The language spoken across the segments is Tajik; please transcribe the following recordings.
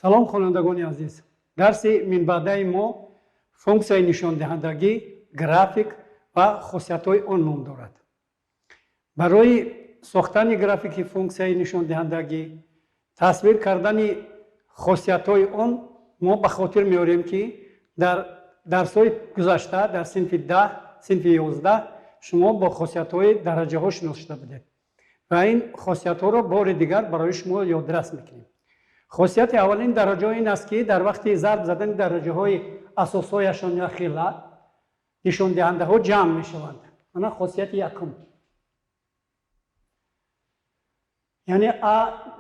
салом хонандагони азиз. дарси минбаъдаи мо функсияи нишондиҳандагӣ, график ва хосиятҳои он ном дорад. барои сохтани графики функсияи нишондиҳандагӣ, тасвир кардани хосиятҳои он мо ба хотир меорем ки дар дарсҳои гузашта дар синфи 10, синфи 11 шумо бо хосиятҳои дараҷаҳо шинос шуда будед ва ин хосиятҳоро бори дигар барои шумо ёдрас мекунем. хосияти аввалин дараҷаҳо ин аст ки дар вақти зарб задани дараҷаҳои асосҳояшон ё хила нишондиҳандаҳо ҷамъ мешаванд. мана хосияти якум, яъне а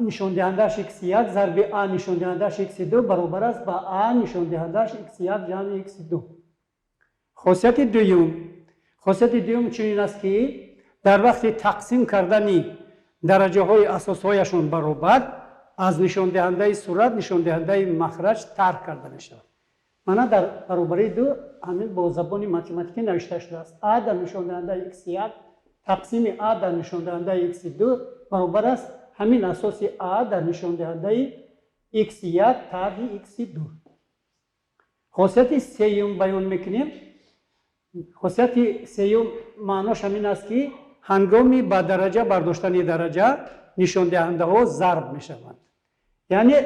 нишондиҳандааш x1 зарби а нишондиҳандааш x2 баробар аст ба а нишондиҳандааш x1 ҷамъи x2. хосияти дуюм чунин аст ки дар вақти тақсим кардани дараҷаҳои асосҳояшон баробар аз нишондиҳандаи сурат нишондиҳандаи махраҷ тарк карда мешавад. мана дар баробари ду ҳамин бо забони математикӣ навишта шудааст. а дар нишондиҳандаи x1 тақсими а дар нишондиҳандаи x2 баробар аст ҳамин асоси а дар нишондиҳандаи x1 тарҳи x2. хосияти сеюм баён мекунем. хосияти сеюм маънош ҳамин аст ки ҳангоми ба дараҷа бардоштани дараҷа нишондиҳандаҳо зарб мешаванд. яъне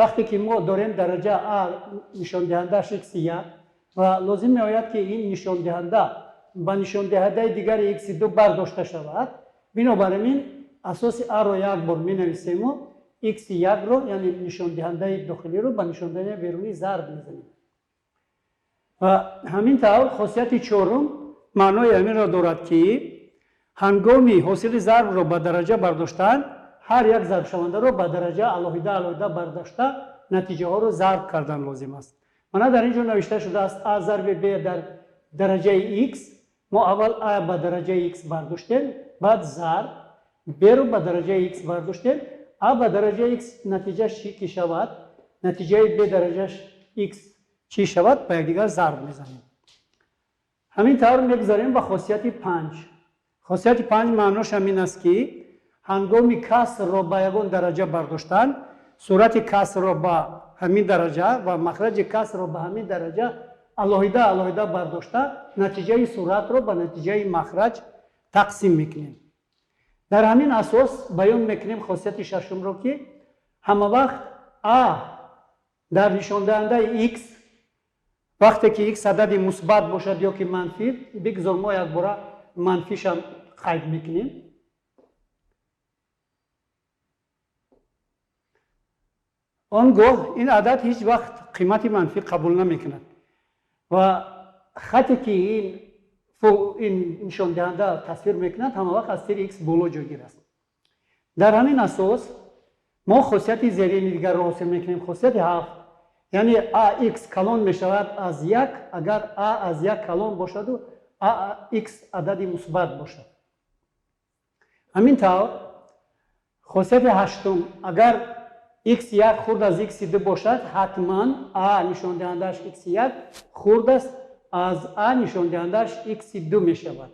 вақте ки мо дорем дараҷа а нишондиҳандааш x1 ва лозим меояд ки ин нишондиҳанда ба нишондиҳандаи дигари x2 бардошта шавад, бинобар ин асоси аро як бор менависему x1ро яъне нишондиҳандаи дохилиро ба нишондиҳандаи берунӣ зарб мезанем. ва ҳамин тавр хосияти чорум маънои ҳаминро дорад ки ҳангоми ҳосили зарбро ба дараҷа бардоштан ҳар як зарбшавандаро ба дараҷа алоҳида бардошта натиҷаҳоро зарб кардан лозим аст. мана дар ин ҷо навишта шудааст а зарби б дар дараҷаи x. мо аввал а ба дараҷаи x бардоштем, баъд зарб б-ро ба дараҷаи x бардоштем, а ба дараҷаи x натиҷаш чӣ шавад, натиҷаи б дараҷаш x чӣ шавад, ба якдигар зарб мезанем. ҳамин тавр мегузарем ба хосияти 5. хосияти 5 маънош ҳамин аст ки ҳангоми касрро ба ягон дараҷа бардоштан сурати касрро ба ҳамин дараҷа ва махраҷи касрро ба ҳамин дараҷа алоҳида бардошта натиҷаи суратро ба натиҷаи махраҷ тақсим мекунем. дар ҳамин асос баён мекунем хосияти шашумро ки ҳамавақт а дар нишондиҳандаи x вақте ки x адади мусбат бошад ё ки манфӣ, бигзор мо якбора манфишам қайд мекунем. он гоҳ ин адад ҳеҷ вақт қимати манфӣ қабул намекунад ва хате ки ин нишондиҳанда тасвир мекунад ҳамавақт аз зери x боло ҷойгир аст. дар ҳамин асос мо хосияти зерини дигарро ҳосил мекунем. хосияти 7, яъне ax калон мешавад аз 1 агар a аз 1 калон бошаду x адади мусбат бошад. ҳамин тавр хосияти 8, агар x1 хурд аз x2 бошад, ҳатман a нишондиҳандааш x1 хурд аст аз a нишондиҳандааш x2 мешавад,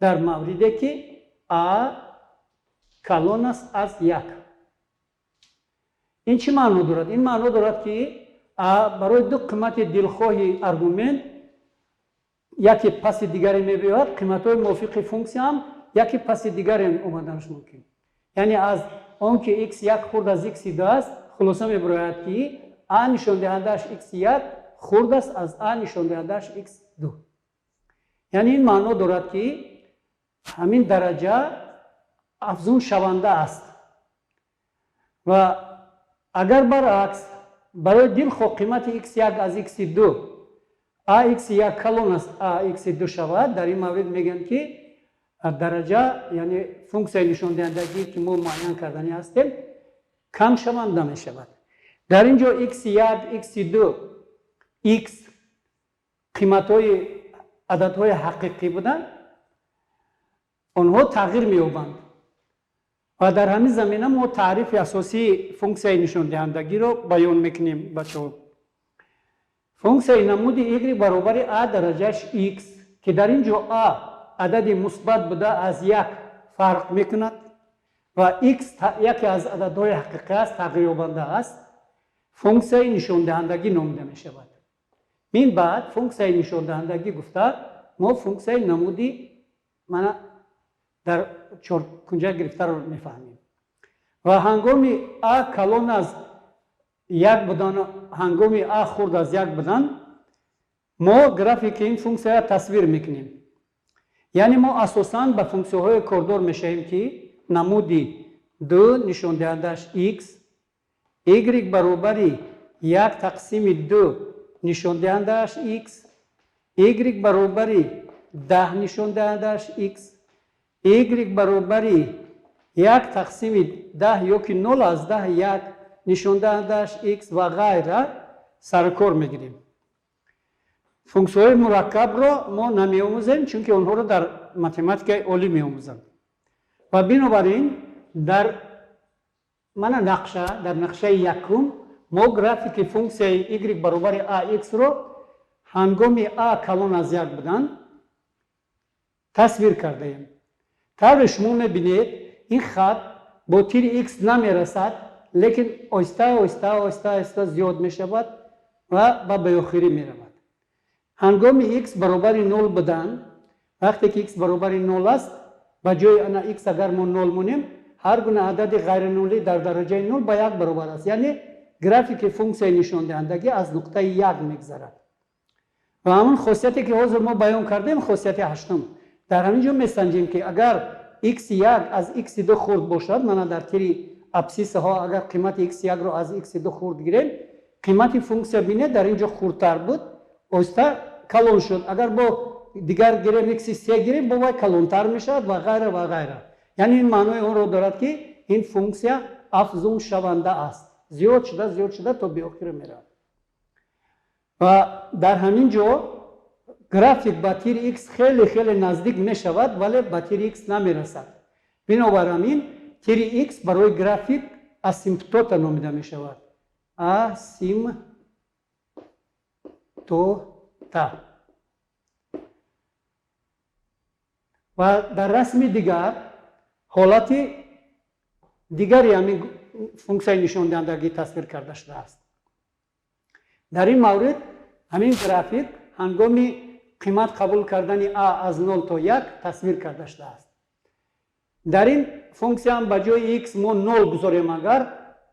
дар мавриде ки a калон аст аз 1. ин чӣ маъно дорад? ин маъно дорад ки барои ду қимати дилхоҳи аргумент яке паси дигаре мебиёяд, қиматҳои мувофиқи функсия ҳам яке паси дигаре омаданаш мумкин. яъне аз он ки x1 хурд аз x2 аст, хулоса мебарояд ки a нишондиҳандааш x1 хурд аст аз a нишондиҳандааш x2. яъне ин маъно дорад ки ҳамин дараҷа афзун шаванда аст. ва агар баръакс барои дилхоҳ қимати x1 аз x2 ax1 калон аст ax2 шавад, дар ин маврид мегӯям ки дараҷа яъне функсияи нишондиҳандагӣ ки мо муайян кардани ҳастем кам шаванда мешавад. дар ин ҷо x1 x2 x қиматҳои ададҳои ҳақиқӣ буданд, онҳо тағйир меёбанд ва дар ҳамин замина мо таърифи асосии функсияи нишондиҳандагиро баён мекунем. бачаҳо, функсияи намуди y баробари a дараҷаш x ки дар ин ҷо a адади мусбат буда аз 1 фарқ мекунад ва x яке аз ададҳои ҳақиқӣ аст, тағйирёбанда аст. функсияи нишондиҳандагӣ номида мешавад. мин баъд функсияи нишондиҳандагӣ гуфта мо функсияи намуди мана дар чоркунҷа гирифтаро мефаҳмем. ва ҳангоми а калон аз як будан, ҳангоми а хурд аз як будан, мо графики ин функсияро тасвир мекунем. яъне мо асосан ба функсияҳое кордор мешавем ки намуди 2 нишондиҳандааш x, y баробари 1 тақсими 2 нишондиҳандааш x, y баробари 10 нишондиҳандааш x, y баробари 1 тақсими 10 ё ки 0 аз 10 1 нишондиҳандааш x ва ғайра саркор мегирем. функсияҳои мураккабро мо намеомӯзем, чунки онҳоро дар математикаи олӣ меомӯзанд. ва бинобар ин дар нақшаи якум мо графики функсияи y баробари ax-ро ҳангоми a калон аз як будан тасвир кардаем. тавре шумо мебинед ин хат бо тири x намерасад, лекин оҳиста зиёд мешавад ва ба беохирӣ меравад. ҳангоми x баробари 0 будан, вақте ки x баробари 0 аст, ба ҷои ана x агар мо 0 монем, ҳар гуна адади ғайринулӣ дар дараҷаи 0 ба 1 баробар аст. яъне графики функсияи нишондиҳандагӣ аз нуқтаи 1 мегзарад. ва ҳамон хосияте ки ҳозир мо баён кардем, хосияти ҳаштум, дар ҳамин ҷо месанҷем ки агар x1 аз x2 хурд бошад, мана дар тири абсисаҳо агар қимати x1-ро аз x2 хурд гирем, қимати функсия бинед дар ин ҷо хурдтар буд, оҳиста калон шуд. агар бо дигар гирем x3 гирем, бо вай калонтар мешавад ва ғайра ва ғайра. яъне ин маънои онро дорад ки ин функсия афзун шаванда аст, зиёд шуда то беохира меравад. ва дар ҳамин ҷо график ба тири x хеле наздик мешавад, вале ба тири x намерасад. бинобар ҳамин тири x барои график асимптота номида мешавад. асимптота. ва дар расми дигар ҳолати дигари ҳамин функсияи нишондиҳандагӣ тасвир карда шудааст. дар ин маврид ҳамин график ҳангоми қимат қабул кардани a аз 0 то 1 тасвир карда шудааст. дар ин функсияам ба ҷои x мо 0 гузорем, агар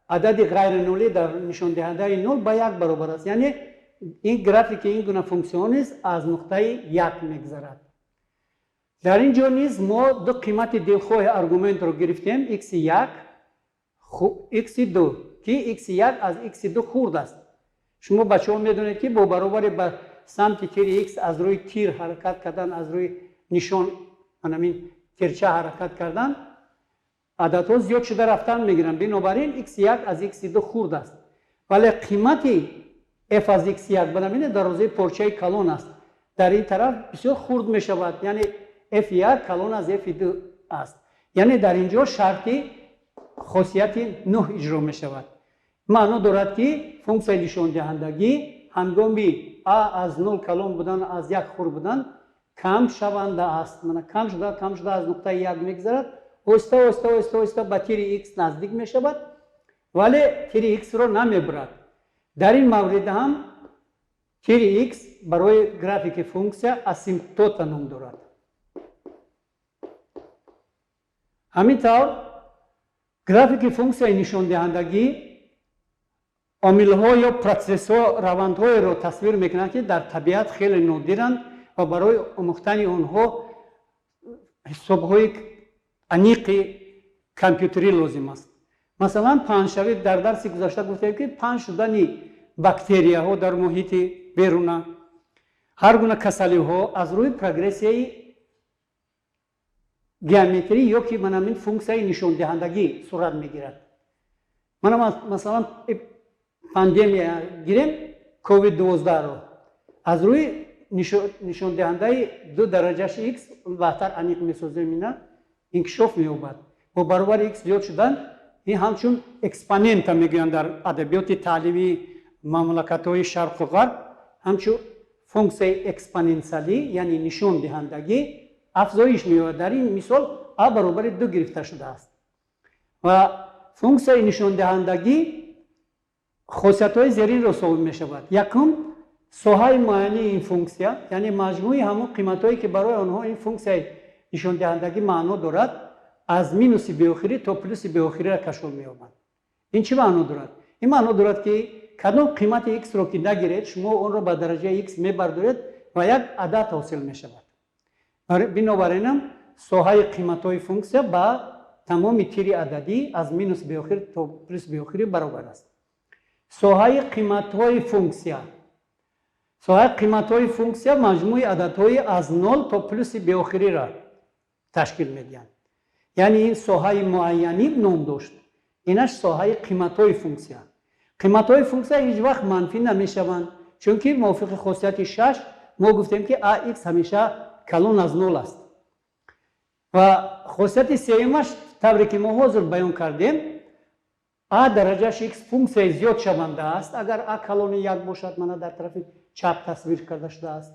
адади ғайринулӣ дар нишондиҳандаи 0 ба 1 баробар аст. яъне ин графики ин гуна функсион низ аз нуқтаи 1 мегзарад. дар ин ҷо низ мо ду қимати дилхоҳи аргументро гирифтем, x1, x2, ки x1 аз x2 хурд аст. шумо бачаҳо медонед ки бо баробари ба самти тири x аз рӯи тир ҳаракат кардан, аз рӯи нишон ҳамин тирча ҳаракат кардан, ададҳо зиёд шуда рафтан мегиранд. бинобар ин x1 аз x2 хурд аст. вале қимати f аз x1 бинабинед дарозаи порчаи калон аст. дар ин тараф бисёр хурд мешавад, яъне f1 калон аз f2 аст. яъне дар ин ҷо шарти хосияти 9 иҷро мешавад. маъно дорад ки функсияи нишондиҳандагӣ ҳангоми a аз 0 калон будан, аз 1 хурд будан кам шаванда аст. мана кам шуда аз нуқтаи 1 мегзарад, оҳиста ба тири x наздик мешавад, вале тири x-ро намебурад. дар ин маврид ҳам тири x барои графики функсия асимптота ном дорад. ҳамин тавр графики функсияи нишондиҳандагӣ омилҳо ё процессҳо, равандҳоеро тасвир мекунад ки дар табиат хеле нодиранд ва барои омӯхтани онҳо ҳисобҳои аниқи компютерӣ лозим аст. масалан, паҳншавӣ дар дарси гузашта гуфтем ки паҳн шудани бактерияҳо дар муҳити беруна, ҳар гуна касалиҳо аз рӯи прогрессияи геометрӣ ё ки манамин функсияи нишондиҳандагӣ сурат мегирад. мана масалан пандемия гирем, COVID-19-ро аз рӯи нишондиҳандаи 2 дараҷаши x баҳтар аниқ месозем, ина инкишоф меёбад. бо баробари x зиёд шудан ин ҳамчун экспонента мегӯянд дар адабиёти таълимии мамлакатҳои шарқу ғарб, ҳамчун функсияи экспоненсиалӣ яъне нишондиҳандагӣ афзоиш меёбад. дар ин мисол a баробари 2 гирифта шудааст. ва функсияи нишондиҳандагӣ خاصیت‌های زیرین را صاحب می‌شود. یکم ساحه معینی این فونکسیا، یعنی مجموعی همون قیمت‌هایی که برای آنها این فونکسیای نشان دهندگی معنا دارد از مینوس به آخری تا پلس به آخری را کشف می‌یابند. این چی معنا دارد؟ این معنا دارد که کدام قیمت x را که نگیرید شما اون را به درجه x می‌بردارید و یک عدد حاصل می‌شود. بنابراین ساحه قیمت‌های فونکسیا با تمام تیر عددی از مینوس به آخر تا پلس به آخری برابر است. ساحه قیمت‌های فونکسیا، ساحه قیمت‌های فونکسیا مجموع عددهای از 0 تا پلس به آخری را تشکیل می‌دهند. یعنی این ساحه معینی نام داشت. اینش ساحه قیمت‌های فونکسیا. قیمت‌های فونکسیا هیچ وقت منفی نمی‌شوند، چون که موافق خاصیت 6 ما گفتیم که ax همیشه کلان از 0 است. و خاصیت سومش طوری که ما حاضر بیان کردیم a درجهش x فونکسیای زیاد شونده است. اگر a کلان 1 باشد من در طرف چپ تصویر کرده شده است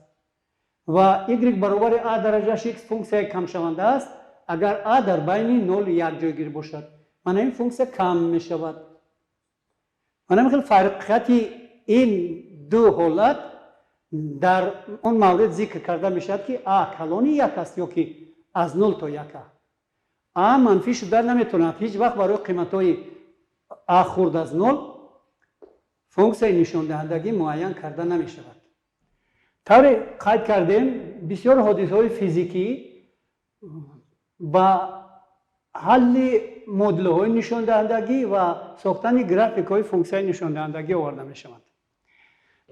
و y برابر a درجهش x فونکسیای کم شونده است. اگر a در بین 0 و 1 جایگیر باشد من این فونکسیا کم می شود. من خیلی فرقیت این دو حالت در اون مورد ذکر کرده می شود که a کلان 1 است یا که از 0 تا 1 a منفی شده نمیتوند هیچ وقت برای قیمت‌های a خورد از 0 فونکسیای نشان دهندگی معین کرده نمی شود. طوری قید کردیم بسیار حادثه‌های فیزیکی با حل مدل‌های نشان دهندگی و ساختن گرافیک‌های فونکسیای نشان دهندگی آورده می شوند.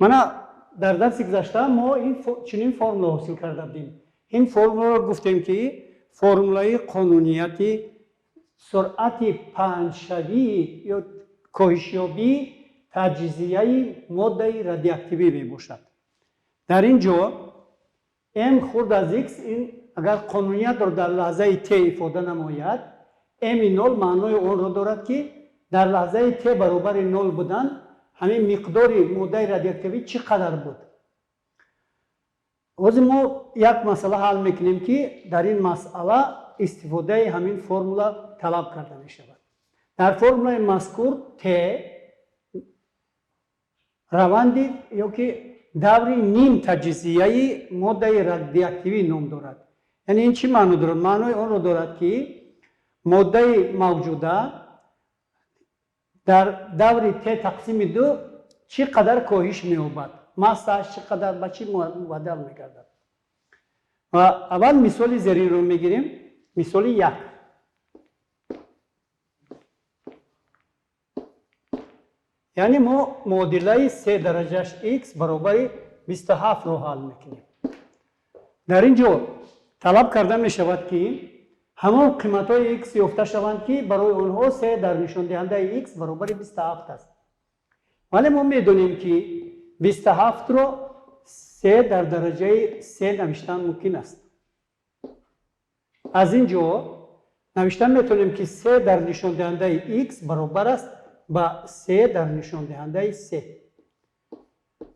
من در درس گذشته ما این چنین فرمول حاصل کرده بودیم. این فرمول را گفتیم که فرمولای قانونیت سرعت پنجشوی یا کاهشیابی تجزیه ماده رادیواکتیوی می باشد. در اینجا m خورد از x این اگر قانونیت را در لحظه t افاده نماید m 0 معنای آن را دارد که در لحظه t برابر 0 بودن همین مقدار ماده رادیواکتیوی چقدر بود. از ما یک مسئله حل میکنیم که در این مسئله استفاده همین فرمولا طلب کرده می شود. در فرمولای مذکور t روندی یا که دوری نیم تجزیه ماده رادیواکتیوی نام دارد. یعنی این چی معنی دارد؟ معنی آن را دارد که ماده موجوده در دور t تقسیم 2 چقدر کاهش می‌یابد، مساش چقدر به چی مبدل می‌گردد. و اول مثال زیرین رو می‌گیریم. مثال 1. یعنی ما معادله 3 درجهش x برابر 27 رو حل می‌کنیم. در اینجا طلب کرده می‌شود که همان قیمت‌های x یافته شوند که برای آنها 3 در نشان دهنده x برابر 27 است. ولی ما می‌دونیم که 27 رو 3 در درجه 3 نوشتن ممکن است. از اینجا نوشتن میتونیم که 3 در نشان دهنده x برابر است با 3 در نشان دهنده 3.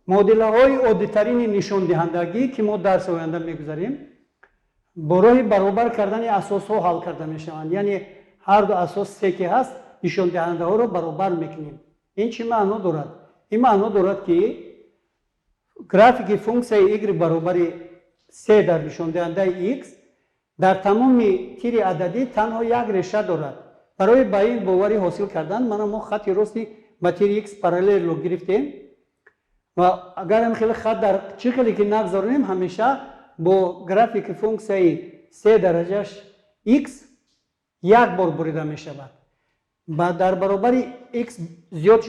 معادله های عادی ترین نشان دهندگی که ما درس آینده میگذاریم برای برابر کردن اساس ها حل کرده میشوند. یعنی هر دو اساس 3 که هست نشان دهنده ها رو برابر میکنیم. این چی معنا دارد؟ این معنا دارد که گرافیک فونکسیای y برابر 3 در نشان دهنده x در تمام تیر عددی تنها یک ریشه دارد. برای به این باوری حاصل کردن ما خط راستی با تیر x پارالل رو گرفتیم و اگر هم خیلی خط در چه خیلی که نگذاریم همیشه با گرافیک فونکسیای 3 درجهش x یک بار بریده می شود. در برابر x زیاد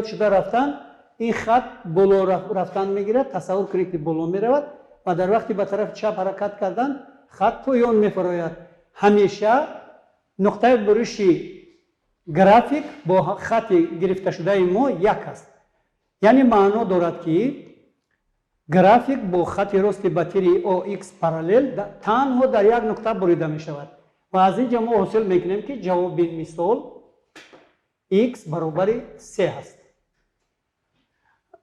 شده رفتن این خط بالا رفتن میگیرد. تصور کنید که بالا می رود و در وقتی به طرف چپ حرکت کردن خط پایان می فراید. همیشه نقطه برش گرافیک با خط گرفته شده ما یک است. یعنی معنا دارد که گرافیک با خط راست با تیر OX پارالل تنها در یک نقطه بریده می شود و از اینجا ما حاصل میکنیم که جواب این مثال x برابر 3 است.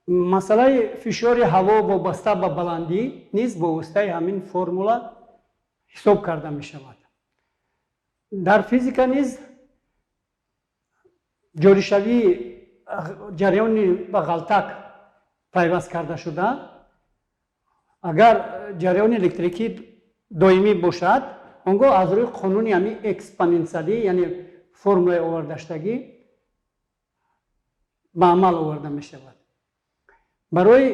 مسئله فشار هوا وابسته به بلندی نیز با واسطه همین فرمولا حساب کرده می شود. در فیزیک نیز جاریشوی ҷараёни ба ғалтак пайваст карда шуда, агар ҷараёни электрикӣ доимӣ бошад, он гоҳ аз рӯи қонуни ҳамин экспоненсиалӣ, яъне формулаи овардаштагӣ ба амал оварда мешавад. барои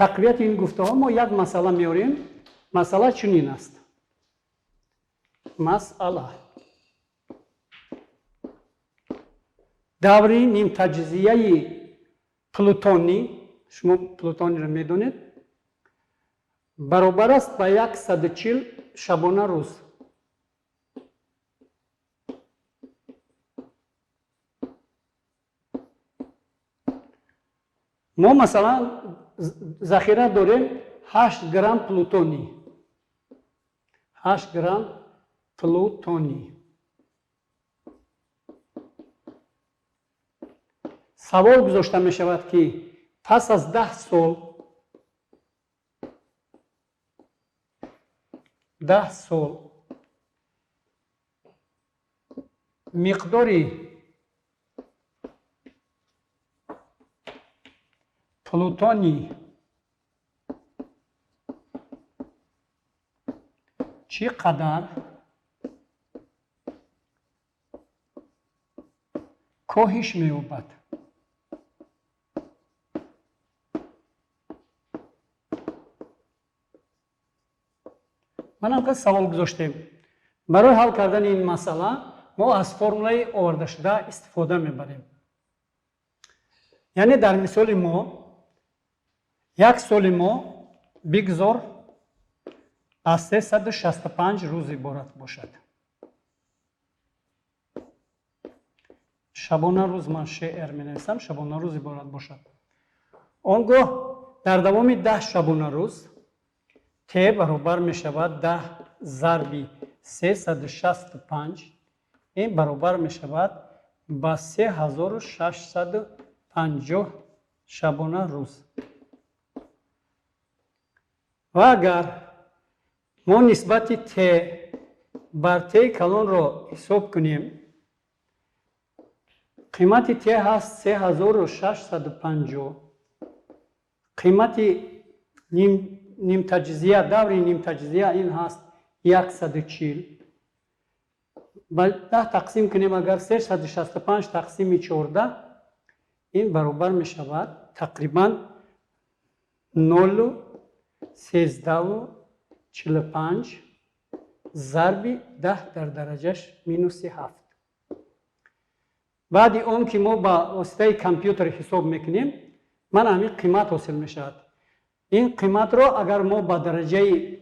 тақвияти ин гуфтаҳо мо як масъала меорем. масъала чунин аст. масъала даври нимтаҷзияи плутони, шумо плутониро медонед, баробар аст ба 140 шабона рӯз. мо масалан захира дорем 8 грамм плутони. 8 грамм плутони. савол гузошта мешавад ки пас аз 10 сол 10 сол миқдори плутони چی قدر کاهش می‌یابد. منم که سوال گذاشتم. برای حل کردن این مسئله ما از فرمولای آورده شده استفاده می‌بریم. یعنی در مثال ما یک سال ما بگذار از 365 روز عبارت باشد. شبانه روز من شعر می‌نویسم، شبانه روز عبارت باشد. آنگاه در دوام 10 شبانه روز ت برابر می‌شود 10 ضرب 365. این برابر می‌شود با 3650 شبانه روز. و اگر ما نسبت ت بر ت کلان را حساب کنیم، قیمت ت هست 3650. قیمت نیم تجزیه، دور نیم تجزیه این هست 140. با 10 تقسیم کنیم، اگر 365 تقسیم 14 این برابر می شود تقریبا 0.1345 ضرب 10 در درجهش مینوس 7. بعد اون که ما با واسطه کامپیوتر حساب میکنیم، من همین قیمت حاصل میشود. این قیمت رو اگر ما با درجه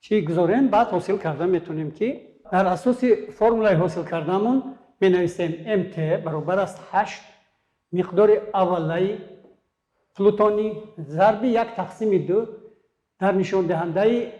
چی گذاریم بعد حاصل کرده میتونیم که در اساس فرمولای حاصل کردمون بنویسیم MT برابر است 8 مقدار اولی پلوتونی ضرب 1 تقسیم 2 در نشان دهنده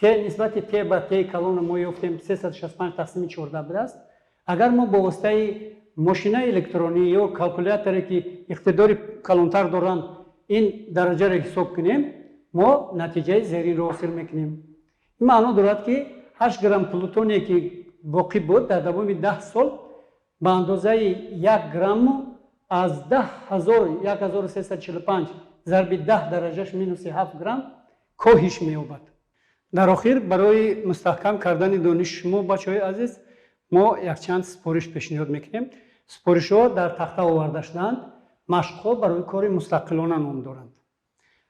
T نسبت T با T کلون ما یافتیم 365 تقسیم 14 بوده است. اگر ما با واسطه ماشین الکترونی یا کالکولاتوری که اقتدار کلانتر دارن این درجه را حساب کنیم، ما نتیجه زیرین را حاصل میکنیم. این معنی دارد که 8 گرم پلوتونی که باقی بود در دوام 10 سال به اندازه 1 گرم از 10,1345 ضرب 10 درجهش مینوس 7 گرم کاهش می‌یابد. در آخر برای مستحکم کردن دانش شما بچه‌های عزیز ما یک چند سپارش پیشنهاد میکنیم. سپارش‌ها در تخته آورده شدند. مشق‌ها برای کار مستقلانه نام دارند.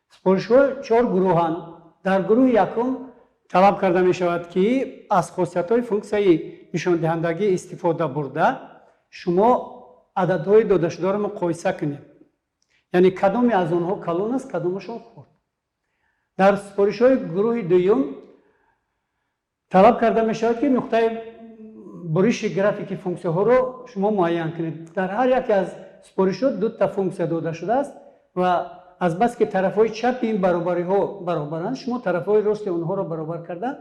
سپارش‌ها 4 گروهند. در گروه یکم طلب کرده می شود که از خاصیت‌های فونکسیای نشان دهندگی استفاده برده شما عددهای داده شده را مقایسه کنید. یعنی کدام از آنها کلان است، کدامشان خرد. در سپارش‌های گروه دوم طلب کرده می شود که نقطه بریش گرافیک فونکسی‌ها را شما معین کنید. در هر یک از سپارش‌ها 2 تا فونکسیا داده شده است و از بس که طرف‌های چپ این برابری‌ها برابرند، شما طرف‌های راست آنها را برابر کرده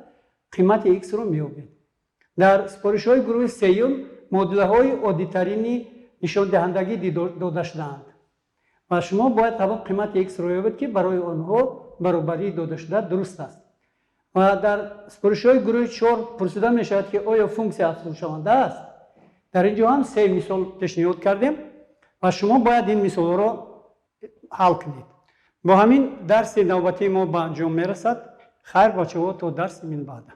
قیمت x را می‌یابید. در سپارش‌های گروه سوم معادله‌های عادی‌ترین نشان دهندگی داده شده‌اند و شما باید طبق قیمت x را یابید که برای آنها برابری داده شده درست است. و در سپارش‌های گروه 4 پرسیده می‌شود که آیا فونکسیا افزون شونده است؟ дар ин ҷо ҳам 3 мисол пешниҳод кардем ва шумо бояд ин мисолҳоро ҳал кунед. бо ҳамин дарси навбатии мо ба анҷом мерасад. хайр бачаҳо, то дарси минбаъда.